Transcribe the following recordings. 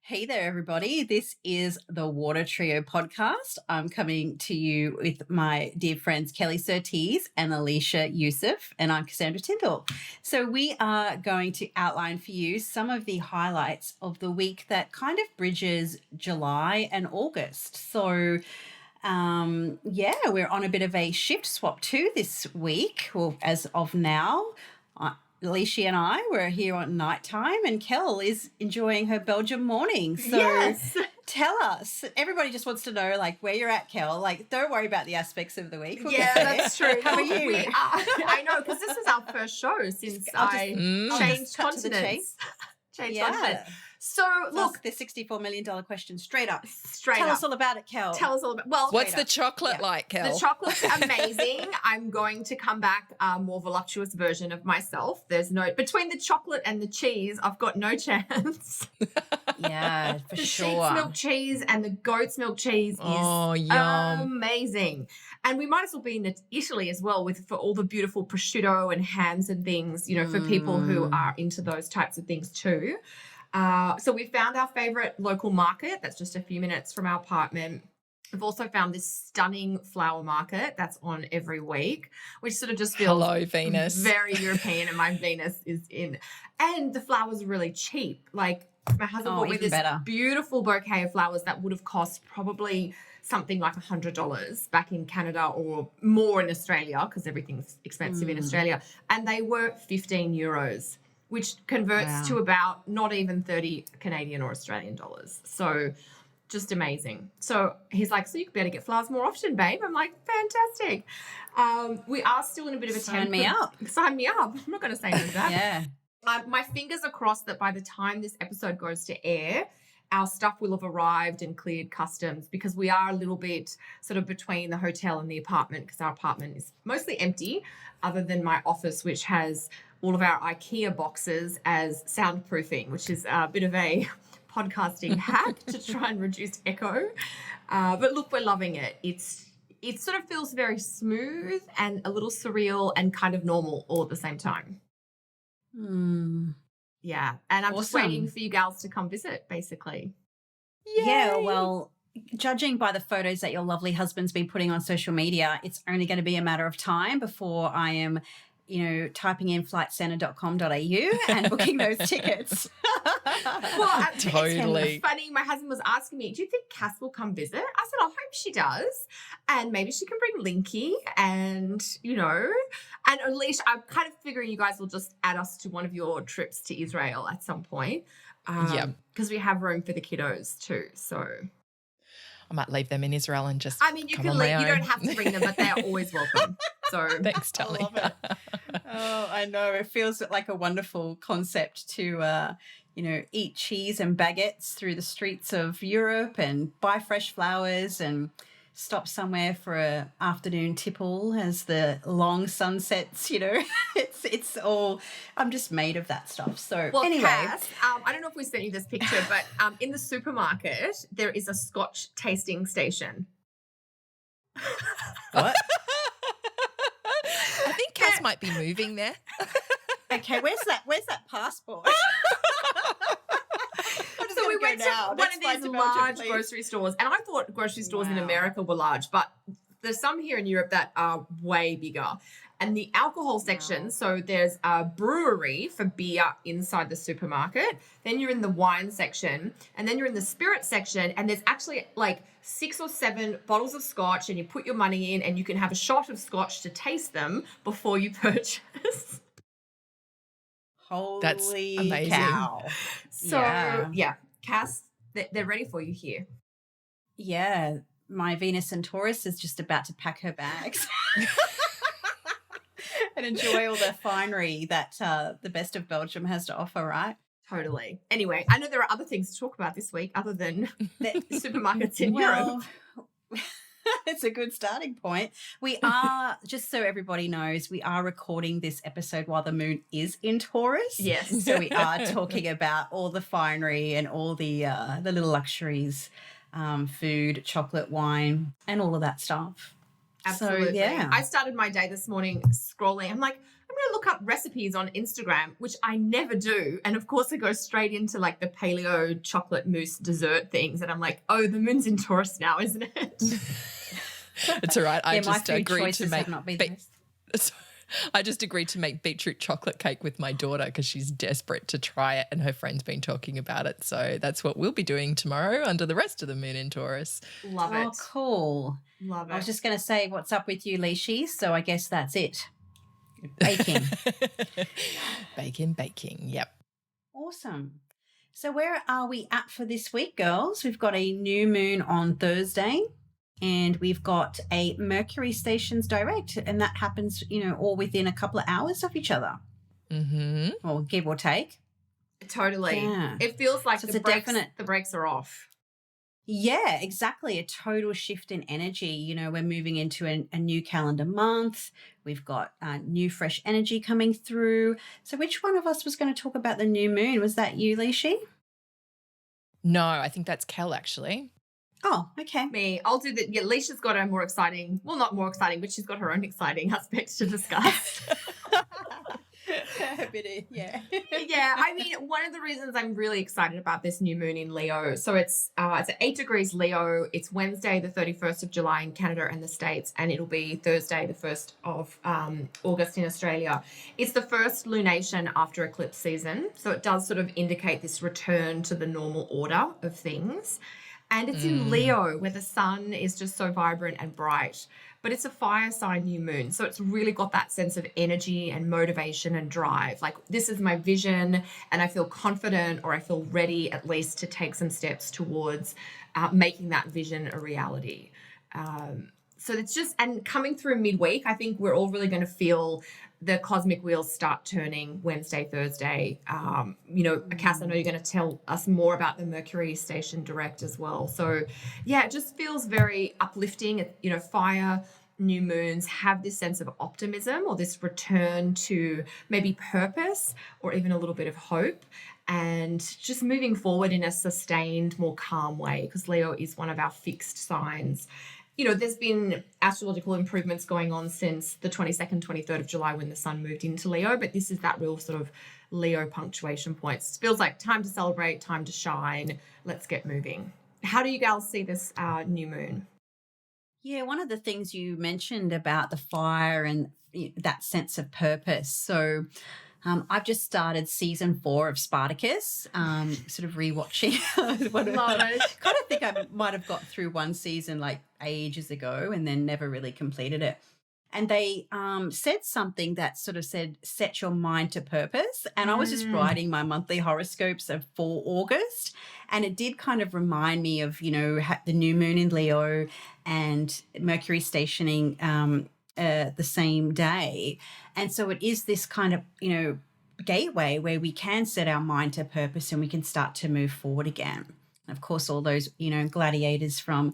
Hey there, everybody. This is the Water Trio podcast. I'm coming to you with my dear friends Kelly Surtees and Alicia Yusuf, and I'm Cassandra Tyndall. So we are going to outline for you some of the highlights of the week that kind of bridges July and August. So we're on a bit of a shift swap too this week, well, as of now. Alicia and I were here on nighttime, and Kel is enjoying her Belgium morning. So yes. Tell us, everybody just wants to know, like, where you're at, Kel. Like, don't worry about the aspects of the week. We'll yeah, that's true. How are you? I know, because this is our first show since I changed continents. Changed continents. So, look. The $64 million question straight up. Tell us all about it, Kel. Tell us all about it. Well, what's the chocolate like, Kel? The chocolate's amazing. I'm going to come back more voluptuous version of myself. There's no, between the chocolate and the cheese, I've got no chance. Yeah, for the sure. sheep's milk cheese and the goat's milk cheese is amazing. And we might as well be in Italy as well for all the beautiful prosciutto and hams and things, you know, for people who are into those types of things too. So we found our favorite local market that's just a few minutes from our apartment. We've also found this stunning flower market that's on every week, which sort of just feels Venus. Very European, and my Venus is in. And the flowers are really cheap. Like, my husband bought me this beautiful bouquet of flowers that would have cost probably something like $100 back in Canada or more in Australia, because everything's expensive in Australia. And they were 15 euros. Which converts to about not even 30 Canadian or Australian dollars. So just amazing. So he's like, so you better get flowers more often, babe. I'm like, fantastic. We are still in a bit of a Sign me up. Sign me up. I'm not going to say no to that. Yeah. My fingers are crossed that by the time this episode goes to air, our stuff will have arrived and cleared customs, because we are a little bit sort of between the hotel and the apartment, because our apartment is mostly empty other than my office, which has all of our IKEA boxes as soundproofing, which is a bit of a podcasting hack to try and reduce echo. But look, we're loving it. It sort of feels very smooth and a little surreal and kind of normal all at the same time. Yeah. And I'm just waiting for you gals to come visit, basically. Yay. Yeah, well, judging by the photos that your lovely husband's been putting on social media, it's only going to be a matter of time before I am, typing in flightcentre.com.au and booking those tickets. Well, totally. It's funny. My husband was asking me, do you think Cass will come visit? I said, I hope she does. And maybe she can bring Linky and, and Alicia, I'm kind of figuring you guys will just add us to one of your trips to Israel at some point. Because we have room for the kiddos too. So I might leave them in Israel and just you can leave. You don't have to bring them, but they're always welcome. So thanks, Tally. I love it. Oh, I know. It feels like a wonderful concept to, eat cheese and baguettes through the streets of Europe and buy fresh flowers and stop somewhere for a afternoon tipple as the long sun sets, it's all, I'm just made of that stuff. So anyway. Cass, I don't know if we sent you this picture, but in the supermarket, there is a Scotch tasting station. What? I think Cass might be moving there. Okay, where's that passport? So we went to one of these large grocery stores, and I thought grocery stores in America were large, but there's some here in Europe that are way bigger. And the alcohol section, so there's a brewery for beer inside the supermarket, then you're in the wine section, and then you're in the spirit section, and there's actually like 6 or 7 bottles of scotch, and you put your money in and you can have a shot of scotch to taste them before you purchase. That's amazing. Cow. So, Cass, they're ready for you here. Yeah, my Venus and Taurus is just about to pack her bags and enjoy all the finery that the best of Belgium has to offer, right? Totally. Anyway, I know there are other things to talk about this week other than supermarkets in Europe. It's a good starting point. We are, just so everybody knows, we are recording this episode while the moon is in Taurus. Yes. So we are talking about all the finery and all the little luxuries, food, chocolate, wine, and all of that stuff. Absolutely. So, yeah. I started my day this morning scrolling. I'm like, going to look up recipes on Instagram, which I never do. And of course, I go straight into like the paleo chocolate mousse dessert things. And I'm like, oh, the moon's in Taurus now, isn't it? It's all right. I just agreed to make I just agreed to make beetroot chocolate cake with my daughter because she's desperate to try it and her friend's been talking about it. So that's what we'll be doing tomorrow under the rest of the moon in Taurus. Love it. Oh, cool. Love it. I was just going to say, what's up with you, Lishi? So I guess that's it. Baking. Baking. Yep. Awesome. So where are we at for this week, girls? We've got a new moon on Thursday. And we've got a Mercury stations direct, and that happens, all within a couple of hours of each other. Mm-hmm. Or give or take. Totally. Yeah. It feels like the brakes are off. Yeah, exactly. A total shift in energy. We're moving into a new calendar month. We've got new fresh energy coming through. So which one of us was going to talk about the new moon? Was that you, Lishi? No, I think that's Kel, actually. Oh, okay. Me. I'll do that. Yeah, Leisha's got her more exciting, well, not more exciting, but she's got her own exciting aspects to discuss. Yeah. Yeah, I mean, one of the reasons I'm really excited about this new moon in Leo, so it's at 8 degrees Leo. It's Wednesday, the 31st of July in Canada and the States, and it'll be Thursday, the 1st of August in Australia. It's the first lunation after eclipse season, so it does sort of indicate this return to the normal order of things. And it's in Leo, where the sun is just so vibrant and bright. But it's a fire sign new moon. So it's really got that sense of energy and motivation and drive. Like, this is my vision, and I feel confident, or I feel ready at least to take some steps towards making that vision a reality. So it's just, and coming through midweek, I think we're all really going to feel the cosmic wheels start turning Wednesday, Thursday. Cass, I know you're going to tell us more about the Mercury station direct as well. So yeah, it just feels very uplifting. Fire, new moons have this sense of optimism, or this return to maybe purpose, or even a little bit of hope, and just moving forward in a sustained, more calm way, because Leo is one of our fixed signs. There's been astrological improvements going on since the 22nd, 23rd of July when the sun moved into Leo, but this is that real sort of Leo punctuation point. It feels like time to celebrate, time to shine. Let's get moving. How do you gals see this new moon? Yeah, one of the things you mentioned about the fire and that sense of purpose. So I've just started season 4 of Spartacus, sort of rewatching. Love it. Kind of think I might have got through one season like ages ago and then never really completed it. And they said something that sort of said, set your mind to purpose. And I was just writing my monthly horoscopes for August. And it did kind of remind me of, the new moon in Leo and Mercury stationing the same day. And so it is this kind of, gateway where we can set our mind to purpose and we can start to move forward again. And of course, all those, gladiators from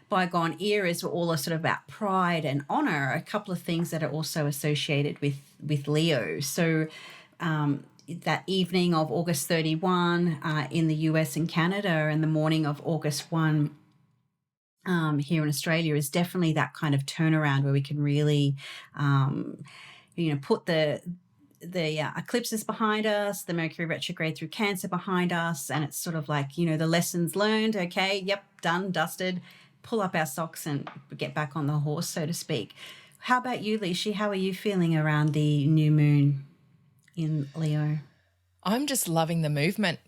bygone eras were all sort of about pride and honor, a couple of things that are also associated with Leo. So that evening of August 31 in the US and Canada, and the morning of August 1 here in Australia is definitely that kind of turnaround where we can really, put the eclipses behind us, the Mercury retrograde through Cancer behind us, and it's sort of like, the lessons learned, okay, yep, done, dusted, pull up our socks and get back on the horse, so to speak. How about you, Lishi? How are you feeling around the new moon in Leo? I'm just loving the movement,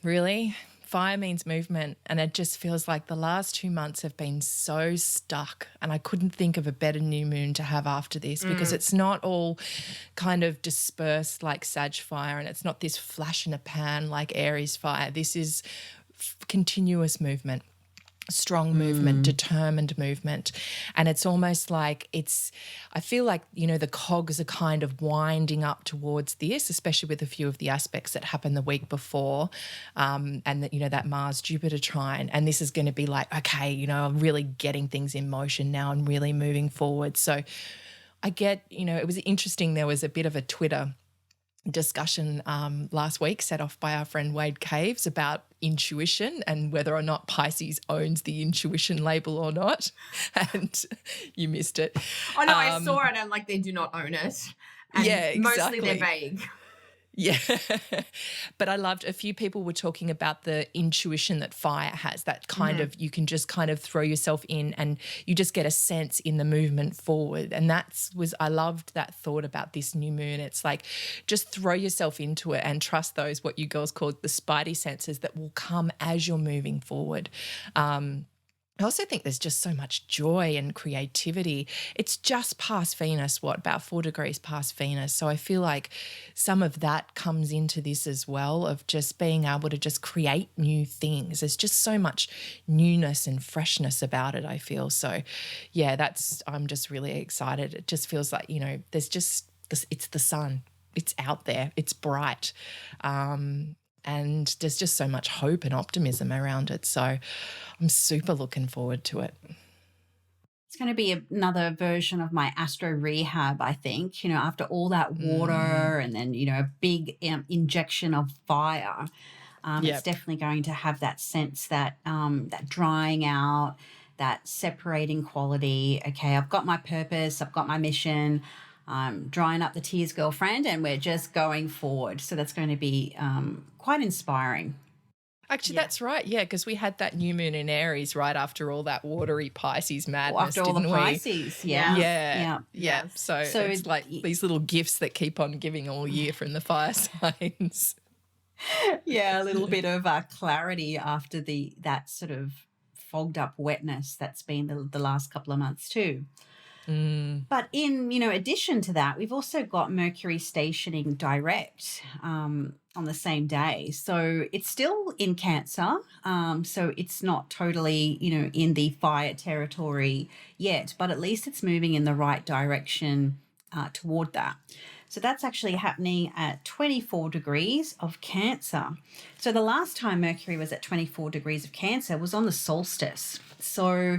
really. Fire means movement, and it just feels like the last 2 months have been so stuck, and I couldn't think of a better new moon to have after this because it's not all kind of dispersed like Sag fire, and it's not this flash in a pan like Aries fire. This is continuous movement. Strong movement, determined movement. And it's almost like I feel like, the cogs are kind of winding up towards this, especially with a few of the aspects that happened the week before, and that, that Mars-Jupiter trine. And this is going to be like, okay, I'm really getting things in motion now and really moving forward. So I get, it was interesting. There was a bit of a Twitter discussion last week set off by our friend Wade Caves about intuition and whether or not Pisces owns the intuition label or not, and you missed it. Oh no, I saw it and they do not own it. And Yeah, exactly. mostly they're vague. Yeah. But I loved a few people were talking about the intuition that fire has, that kind of you can just kind of throw yourself in and you just get a sense in the movement forward. And I loved that thought about this new moon. It's like just throw yourself into it and trust those, what you girls call the spidey senses that will come as you're moving forward. I also think there's just so much joy and creativity. It's just past Venus, about 4 degrees past Venus. So I feel like some of that comes into this as well, of just being able to just create new things. There's just so much newness and freshness about it, I feel. So yeah, I'm just really excited. It just feels like, there's just this, it's the sun. It's out there. It's bright. And there's just so much hope and optimism around it. So I'm super looking forward to it. It's going to be another version of my Astro Rehab, I think, after all that water and then, a big injection of fire. It's definitely going to have that sense that that drying out, that separating quality. Okay, I've got my purpose, I've got my mission. I'm drying up the tears, girlfriend, and we're just going forward. So that's going to be quite inspiring. Actually, that's right. Yeah, because we had that new moon in Aries right after all that watery Pisces madness, after all the Pisces, yeah. So it's like these little gifts that keep on giving all year from the fire signs. Yeah, a little bit of clarity after that sort of fogged up wetness that's been the last couple of months too. But in, addition to that, we've also got Mercury stationing direct on the same day. So it's still in Cancer. So it's not totally, in the fire territory yet, but at least it's moving in the right direction toward that. So that's actually happening at 24 degrees of Cancer. So the last time Mercury was at 24 degrees of Cancer was on the solstice. So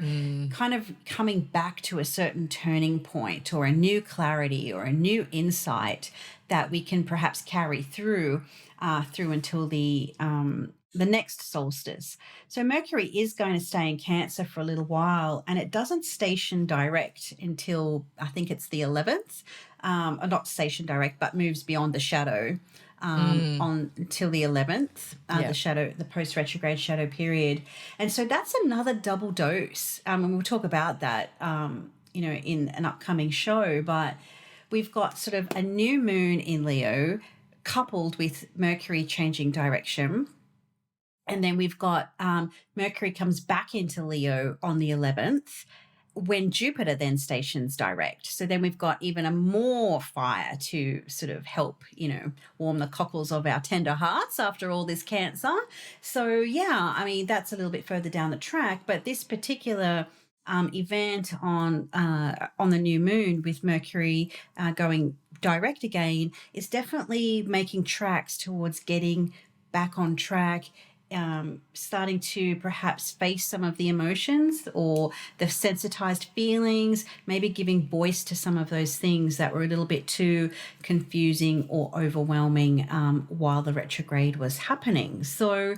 kind of coming back to a certain turning point or a new clarity or a new insight that we can perhaps carry through until the next solstice. So Mercury is going to stay in Cancer for a little while, and it doesn't station direct until I think it's the 11th. Not station direct, but moves beyond the shadow until the 11th, the post-retrograde shadow period. And so that's another double dose. And we'll talk about that, in an upcoming show. But we've got sort of a new moon in Leo coupled with Mercury changing direction. And then we've got Mercury comes back into Leo on the 11th, when Jupiter then stations direct. So then we've got even a more fire to sort of help, warm the cockles of our tender hearts after all this Cancer. So, yeah, I mean, that's a little bit further down the track. But this particular event on the new moon with Mercury going direct again is definitely making tracks towards getting back on track, starting to perhaps face some of the emotions or the sensitized feelings, maybe giving voice to some of those things that were a little bit too confusing or overwhelming while the retrograde was happening. So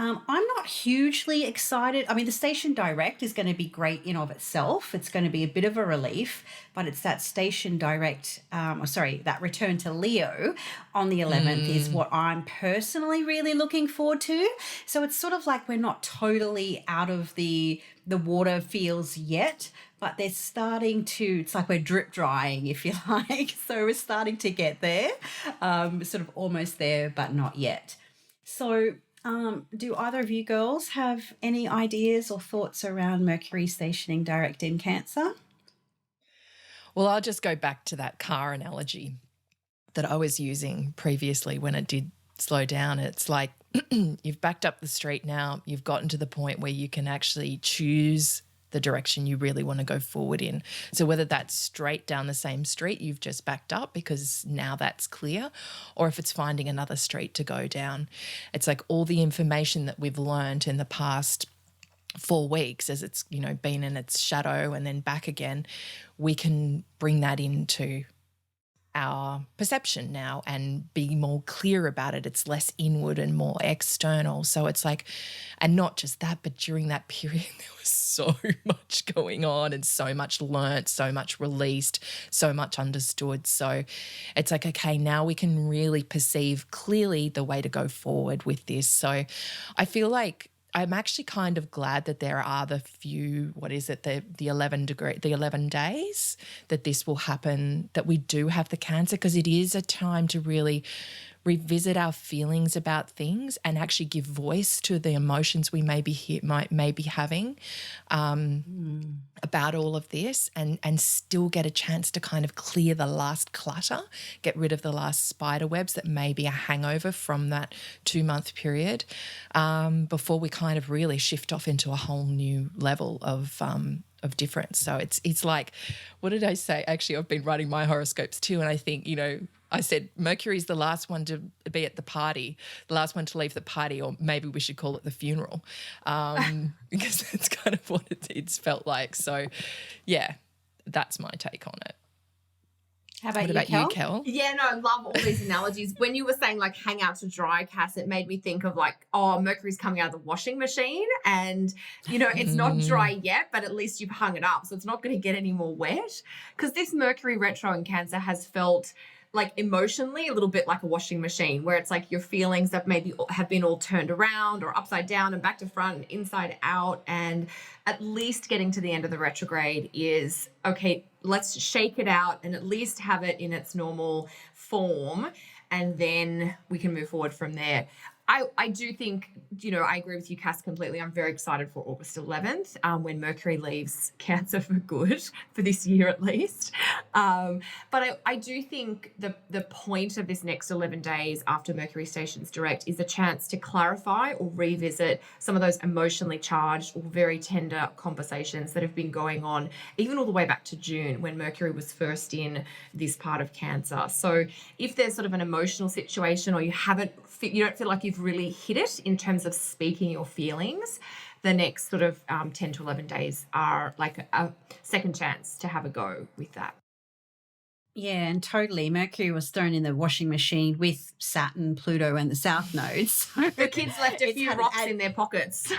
I'm not hugely excited. I mean, the station direct is going to be great in of itself. It's going to be a bit of a relief, but it's that station direct, that return to Leo on the 11th is what I'm personally really looking forward to. So it's sort of like we're not totally out of the water feels yet, but they're starting to, it's like we're drip drying, if you like. So we're starting to get there, sort of almost there, but not yet. So do either of you girls have any ideas or thoughts around Mercury stationing direct in Cancer? Well, I'll just go back to that car analogy that I was using previously when it did slow down. It's like you've backed up the street now. You've gotten to the point where you can actually choose the direction you really want to go forward in. So whether that's straight down the same street you've just backed up because now that's clear, or if it's finding another street to go down. It's like all the information that we've learned in the past 4 weeks as it's, been in its shadow and then back again, we can bring that into our perception now and be more clear about it. It's less inward and more external. So it's like, and not just that, but during that period, there was so much going on and so much learnt, so much released, so much understood. So it's like, okay, now we can really perceive clearly the way to go forward with this. So I feel like I'm actually kind of glad that there are the 11 days that this will happen, that we do have the Cancer, because it is a time to really revisit our feelings about things and actually give voice to the emotions we may be having about all of this, and still get a chance to kind of clear the last clutter, get rid of the last spider webs that may be a hangover from that 2-month period, before we kind of really shift off into a whole new level of difference. So it's like, what did I say? Actually, I've been writing my horoscopes too, and I think, I said Mercury's the last one to be at the party, the last one to leave the party, or maybe we should call it the funeral, because that's kind of what it's felt like. So, yeah, that's my take on it. How about you, Kel? Yeah, no, I love all these analogies. When you were saying like hang out to dry, Cass, it made me think of like, oh, Mercury's coming out of the washing machine and, it's not dry yet, but at least you've hung it up. So it's not going to get any more wet, because this Mercury retro in Cancer has felt like emotionally a little bit like a washing machine, where it's like your feelings that maybe have been all turned around or upside down and back to front and inside out. And at least getting to the end of the retrograde is, okay, let's shake it out and at least have it in its normal form, and then we can move forward from there. I do think, I agree with you, Cass, completely. I'm very excited for August 11th when Mercury leaves Cancer for good, for this year at least. But I do think the point of this next 11 days after Mercury stations direct is a chance to clarify or revisit some of those emotionally charged or very tender conversations that have been going on, even all the way back to June when Mercury was first in this part of Cancer. So if there's sort of an emotional situation, or you don't feel like you've really hit it in terms of speaking your feelings, the next sort of 10 to 11 days are like a second chance to have a go with that. Yeah, and totally. Mercury was thrown in the washing machine with Saturn, Pluto, and the South nodes. The kids left a few rocks in their pockets.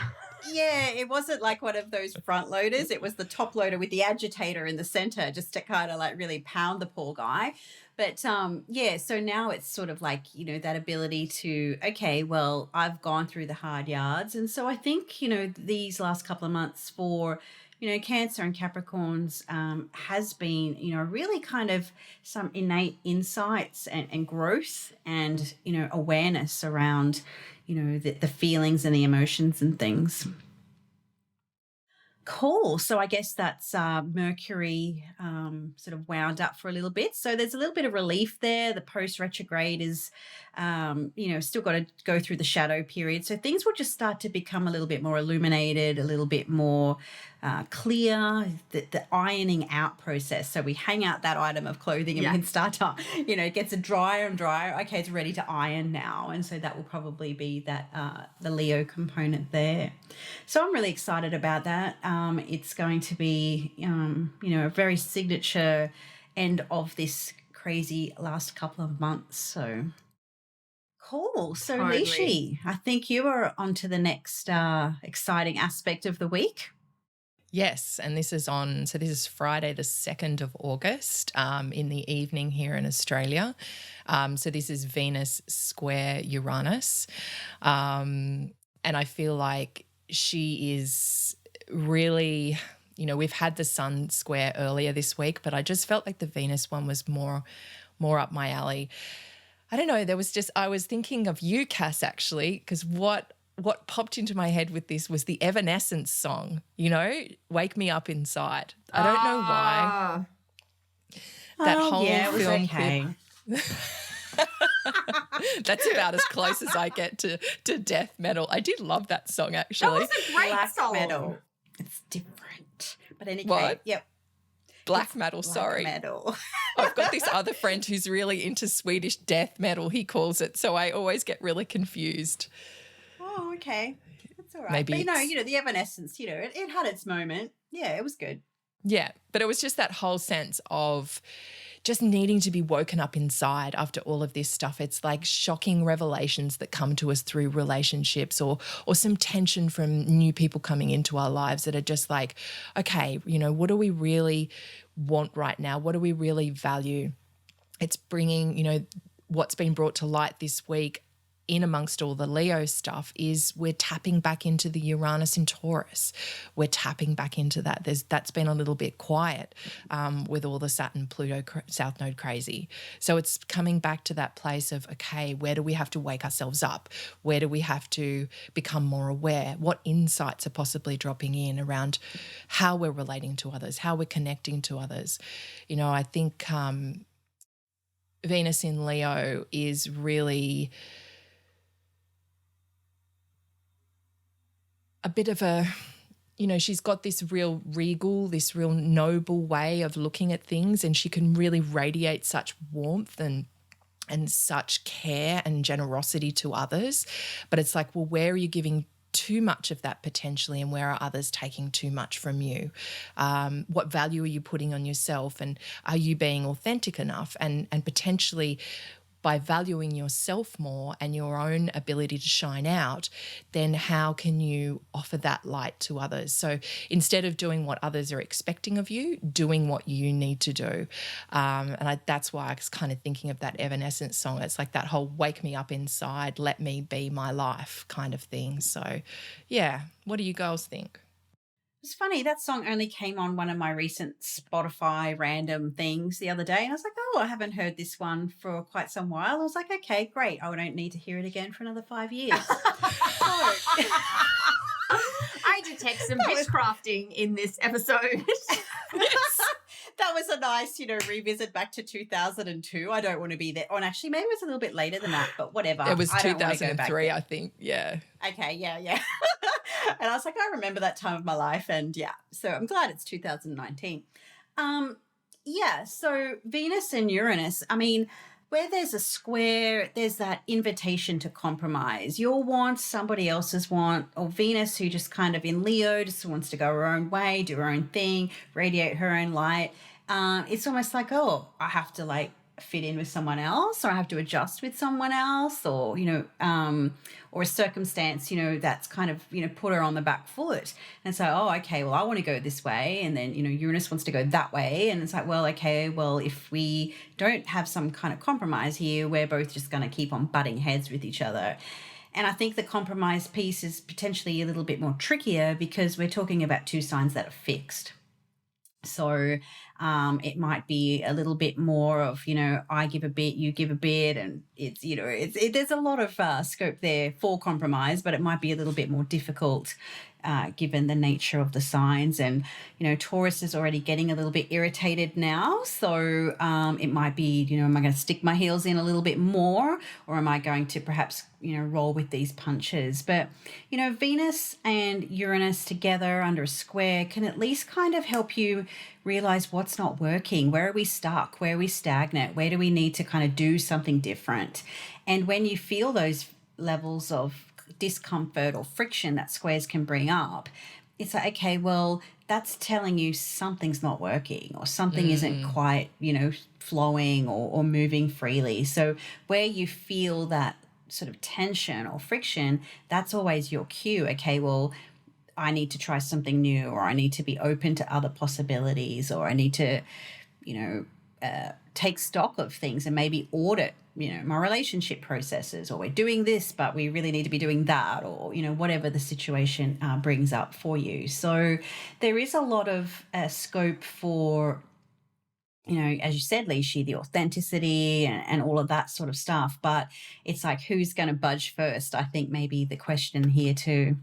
Yeah, it wasn't like one of those front loaders. It was the top loader with the agitator in the center, just to kind of like really pound the poor guy. But so now it's sort of like, that ability to, okay, well, I've gone through the hard yards. And so I think, these last couple of months for, Cancer and Capricorns has been, really kind of some innate insights and growth and, awareness around, the feelings and the emotions and things. Cool. So I guess that's Mercury sort of wound up for a little bit. So there's a little bit of relief there. The post-retrograde is, still got to go through the shadow period. So things will just start to become a little bit more illuminated, a little bit more clear, the ironing out process. So we hang out that item of clothing and we can start to, it gets drier and drier. Okay, it's ready to iron now. And so that will probably be that the Leo component there. So I'm really excited about that. It's going to be, a very signature end of this crazy last couple of months. So cool. So Totally. Lishi, I think you are on to the next exciting aspect of the week. Yes, and this is Friday the 2nd of August in the evening here in Australia. So this is Venus square Uranus. And I feel like she is really, we've had the Sun square earlier this week, but I just felt like the Venus one was more up my alley. I don't know, I was thinking of you, Cass, actually, because what popped into my head with this was the Evanescence song, Wake Me Up Inside. I don't know why. That whole film clip. That's about as close as I get to death metal. I did love that song, actually. That was a great song. Metal. It's different. But anyway, what? Yep. Black metal, sorry. Metal. I've got this other friend who's really into Swedish death metal, he calls it, so I always get really confused. Oh, okay. That's all right. Maybe but, the Evanescence, it had its moment. Yeah, it was good. Yeah, but it was just that whole sense of, just needing to be woken up inside after all of this stuff. It's like shocking revelations that come to us through relationships or some tension from new people coming into our lives that are just like, okay, you know, what do we really want right now? What do we really value? It's bringing, you know, what's been brought to light this week in amongst all the Leo stuff is we're tapping back into the Uranus in Taurus. We're tapping back into that. That's been a little bit quiet with all the Saturn-Pluto South Node crazy. So it's coming back to that place of, okay, where do we have to wake ourselves up? Where do we have to become more aware? What insights are possibly dropping in around how we're relating to others, how we're connecting to others? You know, I think Venus in Leo is really a bit of a, you know, she's got this real regal, this real noble way of looking at things, and she can really radiate such warmth and such care and generosity to others. But it's like, well, where are you giving too much of that potentially, and where are others taking too much from you? What value are you putting on yourself, and are you being authentic enough? And potentially by valuing yourself more and your own ability to shine out, then how can you offer that light to others? So instead of doing what others are expecting of you, doing what you need to do. That's why I was kind of thinking of that Evanescence song. It's like that whole wake me up inside, let me be my life kind of thing. So, yeah, what do you girls think? It's funny, that song only came on one of my recent Spotify random things the other day, and I was like, oh, I haven't heard this one for quite some while. I was like, okay, great. I don't need to hear it again for another 5 years. I detect some witchcrafting in this episode. Yes. That was a nice, revisit back to 2002. I don't want to be there. Oh, and actually, maybe it was a little bit later than that, but whatever. It was 2003, I think. Yeah. Okay, yeah. And I was like, I remember that time of my life, and yeah. So I'm glad it's 2019. So Venus and Uranus, I mean, where there's a square, there's that invitation to compromise. Your want, somebody else's want, or Venus, who just kind of in Leo, just wants to go her own way, do her own thing, radiate her own light. It's almost like, oh, I have to fit in with someone else, or I have to adjust with someone else, or, or a circumstance, that's kind of, put her on the back foot. And so, oh, okay, well, I want to go this way. And then, Uranus wants to go that way. And it's like, well, okay, well, if we don't have some kind of compromise here, we're both just going to keep on butting heads with each other. And I think the compromise piece is potentially a little bit more trickier because we're talking about two signs that are fixed. So it might be a little bit more of, I give a bit, you give a bit, and it's, there's a lot of scope there for compromise, but it might be a little bit more difficult given the nature of the signs. And, Taurus is already getting a little bit irritated now. So it might be, am I going to stick my heels in a little bit more, or am I going to perhaps, roll with these punches? But, Venus and Uranus together under a square can at least kind of help you realize what's not working. Where are we stuck? Where are we stagnant? Where do we need to kind of do something different? And when you feel those levels of discomfort or friction that squares can bring up, it's like, okay, well, that's telling you something's not working, or something isn't quite, flowing or moving freely. So where you feel that sort of tension or friction, that's always your cue. Okay, well, I need to try something new, or I need to be open to other possibilities, or I need to, take stock of things and maybe audit, my relationship processes, or we're doing this, but we really need to be doing that, or, whatever the situation brings up for you. So there is a lot of scope for, as you said, Lishi, the authenticity and all of that sort of stuff. But it's like, who's going to budge first? I think maybe the question here too.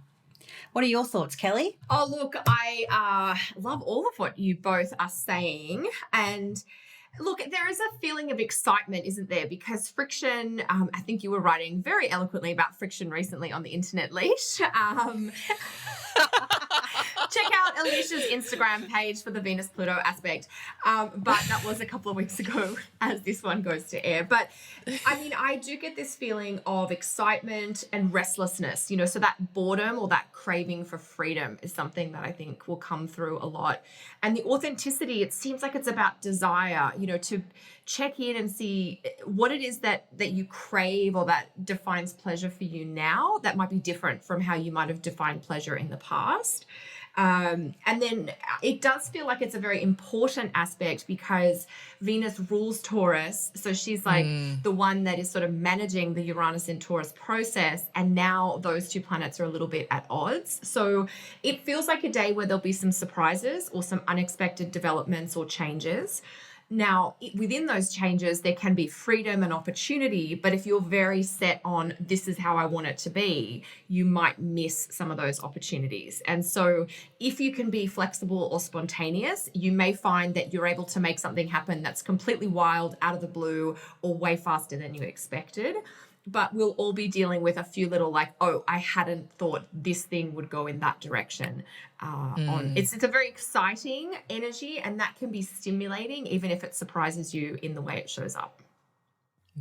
What are your thoughts, Kelly? Oh, look, I love all of what you both are saying. And look, there is a feeling of excitement, isn't there? Because friction, I think you were writing very eloquently about friction recently on the internet, Leash. check out Alicia's Instagram page for the Venus-Pluto aspect. But that was a couple of weeks ago as this one goes to air. But I mean, I do get this feeling of excitement and restlessness, you know, so that boredom or that craving for freedom is something that I think will come through a lot. And the authenticity, it seems like it's about desire, you know, to check in and see what it is that you crave or that defines pleasure for you now that might be different from how you might have defined pleasure in the past. And then it does feel like it's a very important aspect because Venus rules Taurus. So she's like the one that is sort of managing the Uranus and Taurus process. And now those two planets are a little bit at odds. So it feels like a day where there'll be some surprises or some unexpected developments or changes. Now, within those changes, there can be freedom and opportunity, but if you're very set on this is how I want it to be, you might miss some of those opportunities. And so if you can be flexible or spontaneous, you may find that you're able to make something happen that's completely wild, out of the blue, or way faster than you expected. But we'll all be dealing with a few little like, oh, I hadn't thought this thing would go in that direction. It's a very exciting energy, and that can be stimulating even if it surprises you in the way it shows up.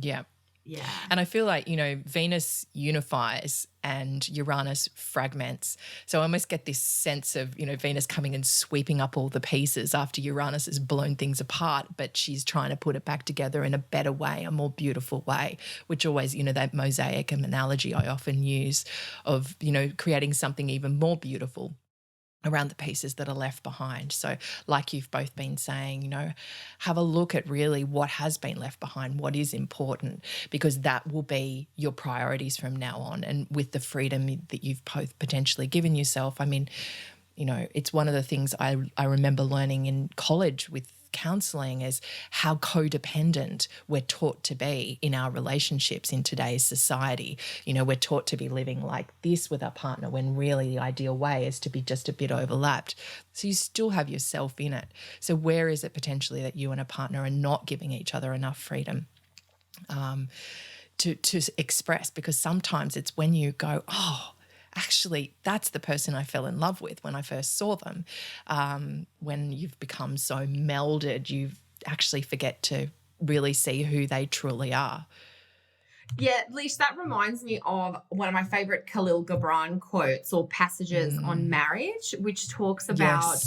Yeah. Yeah. And I feel like, you know, Venus unifies and Uranus fragments. So I almost get this sense of, you know, Venus coming and sweeping up all the pieces after Uranus has blown things apart, but she's trying to put it back together in a better way, a more beautiful way, which always, you know, that mosaic analogy I often use of, you know, creating something even more beautiful around the pieces that are left behind. So like you've both been saying, you know, have a look at really what has been left behind, what is important, because that will be your priorities from now on. And with the freedom that you've both potentially given yourself, I mean, you know, it's one of the things I remember learning in college with counselling is how codependent we're taught to be in our relationships in today's society. You know, we're taught to be living like this with our partner when really the ideal way is to be just a bit overlapped. So you still have yourself in it. So where is it potentially that you and a partner are not giving each other enough freedom to express? Because sometimes it's when you go, oh, actually, that's the person I fell in love with when I first saw them. When you've become so melded, you actually forget to really see who they truly are. Yeah, Leash, that reminds me of one of my favorite Khalil Gibran quotes or passages on marriage, which talks about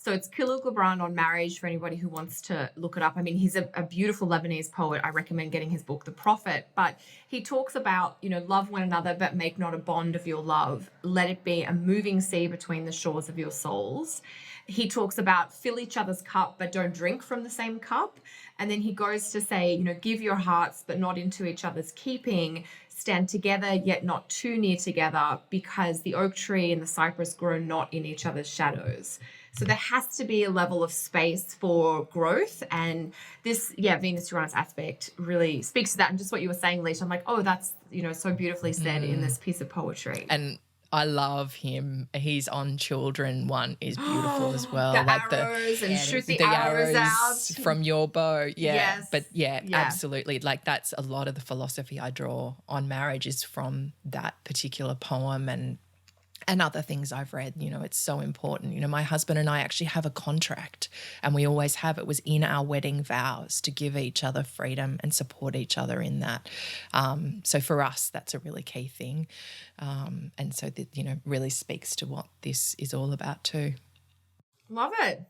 so it's Khalil Gibran on marriage for anybody who wants to look it up. I mean, he's a beautiful Lebanese poet. I recommend getting his book, The Prophet. But he talks about, you know, love one another, but make not a bond of your love. Let it be a moving sea between the shores of your souls. He talks about fill each other's cup, but don't drink from the same cup. And then he goes to say, you know, give your hearts, but not into each other's keeping. Stand together, yet not too near together, because the oak tree and the cypress grow not in each other's shadows. So there has to be a level of space for growth. And this, Venus-Uranus aspect really speaks to that. And just what you were saying, Leisha, I'm like, oh, that's, you know, so beautifully said in this piece of poetry. And I love him. He's on Children one is beautiful as well. The like arrows and shoot the arrows out from your bow. Yeah. Yes. But absolutely. Like that's a lot of the philosophy I draw on marriage is from that particular poem and other things I've read. You know, it's so important. You know, my husband and I actually have a contract and we always have. It was in our wedding vows to give each other freedom and support each other in that. So for us, that's a really key thing. And so that, you know, really speaks to what this is all about too. Love it.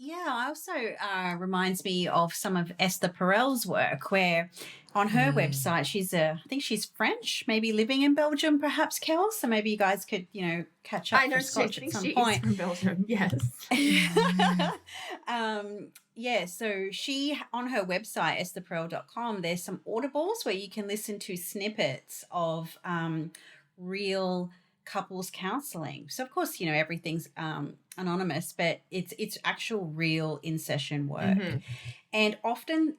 I also reminds me of some of Esther Perel's work where on her website, I think she's French, maybe living in Belgium, perhaps, Kel. So maybe you guys could, you know, catch up for Scotch at some point. From Belgium, yes. So she, on her website, estherperel.com, there's some audibles where you can listen to snippets of real couples counseling. So of course, you know, everything's anonymous, but it's actual real in-session work. And often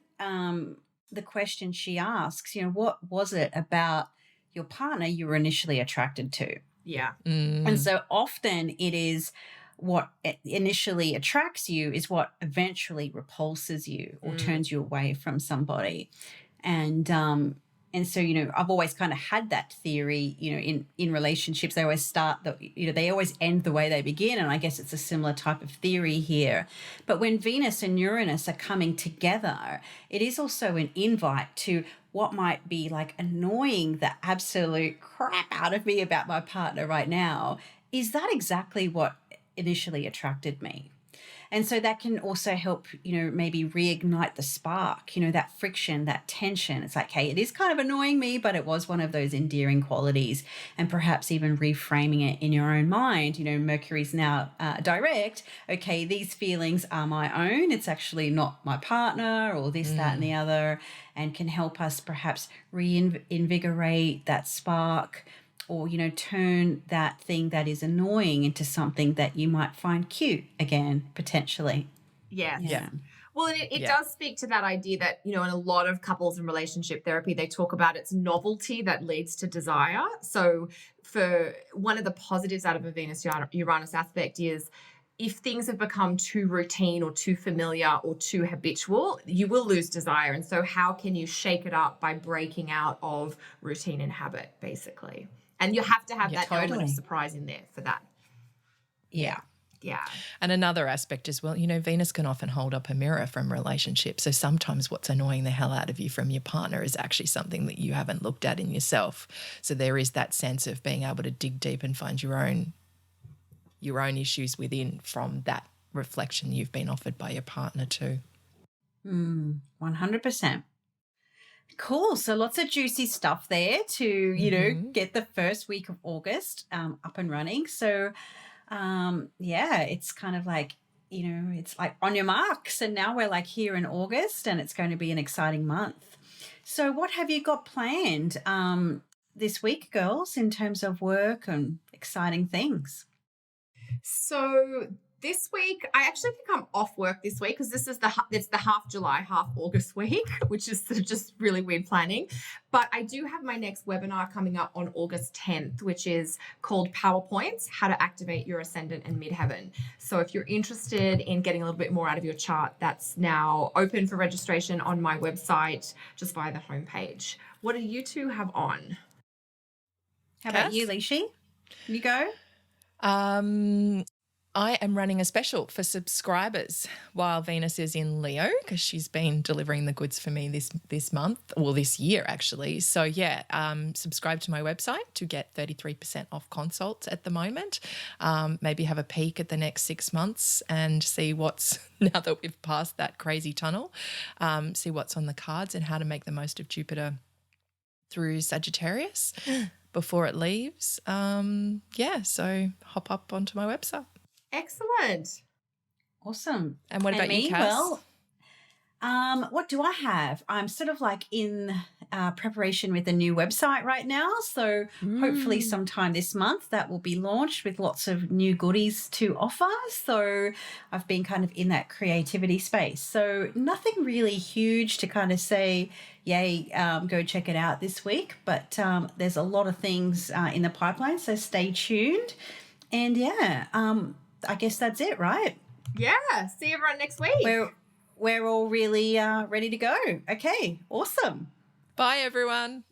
the question she asks, you know, what was it about your partner you were initially attracted to? Yeah. And so often it is what initially attracts you is what eventually repulses you or turns you away from somebody. And And so, I've always kind of had that theory, in relationships, they always start, they always end the way they begin. And I guess it's a similar type of theory here. But when Venus and Uranus are coming together, it is also an invite to what might be like annoying the absolute crap out of me about my partner right now. Is that exactly what initially attracted me? And so that can also help, maybe reignite the spark, that friction, that tension. It's like, hey, it is kind of annoying me, but it was one of those endearing qualities. And perhaps even reframing it in your own mind. Mercury's now direct. Okay, these feelings are my own. It's actually not my partner or this, that, and the other, and can help us perhaps reinvigorate that spark, or, turn that thing that is annoying into something that you might find cute again, potentially. Yes. Yeah. Well, it does speak to that idea that, in a lot of couples and relationship therapy, they talk about it's novelty that leads to desire. So for one of the positives out of a Venus-Uranus aspect is if things have become too routine or too familiar or too habitual, you will lose desire. And so how can you shake it up by breaking out of routine and habit, basically? And you have to have that element of surprise in there for that. Yeah. Yeah. And another aspect as well, Venus can often hold up a mirror from relationships. So sometimes what's annoying the hell out of you from your partner is actually something that you haven't looked at in yourself. So there is that sense of being able to dig deep and find your own issues within from that reflection you've been offered by your partner too. 100%. Cool. So lots of juicy stuff there to, get the first week of August up and running. So, it's kind of like, it's like on your marks. And now we're like here in August and it's going to be an exciting month. So what have you got planned this week, girls, in terms of work and exciting things? So this week, I actually think I'm off work this week because it's the half July, half August week, which is sort of just really weird planning. But I do have my next webinar coming up on August 10th, which is called PowerPoints, How to Activate Your Ascendant and Midheaven. So if you're interested in getting a little bit more out of your chart, that's now open for registration on my website, just via the homepage. What do you two have on? How about you, Lishi? You go? I am running a special for subscribers while Venus is in Leo because she's been delivering the goods for me this month, or this year actually. So subscribe to my website to get 33% off consults at the moment. Maybe have a peek at the next 6 months and see what's, now that we've passed that crazy tunnel, see what's on the cards and how to make the most of Jupiter through Sagittarius before it leaves. So hop up onto my website. Excellent. Awesome. And what about you, Cass? Well, what do I have? I'm sort of like in preparation with a new website right now. So hopefully sometime this month that will be launched with lots of new goodies to offer. So I've been kind of in that creativity space. So nothing really huge to kind of say, yay, go check it out this week. But there's a lot of things in the pipeline. So stay tuned. And I guess that's it, right? Yeah. See everyone next week. We're all really ready to go. Okay. Awesome. Bye, everyone.